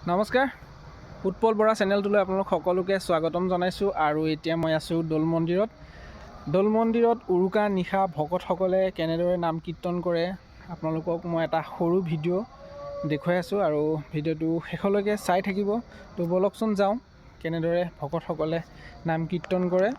নমস্কাৰ, উৎপল বৰা চেনেলটোলৈ আপোনালোক সকলোকে স্বাগতম জনাইছোঁ। আৰু এতিয়া মই আছোঁ দৌল মন্দিৰত। দৌল মন্দিৰত উৰুকা নিশা ভকতসকলে কেনেদৰে নাম কীৰ্তন কৰে আপোনালোকক মই এটা সৰু ভিডিঅ' দেখুৱাই আছোঁ, আৰু ভিডিঅ'টো শেষলৈকে চাই থাকিব। তো ব'লকচোন যাওঁ কেনেদৰে ভকতসকলে নাম কীৰ্তন কৰে।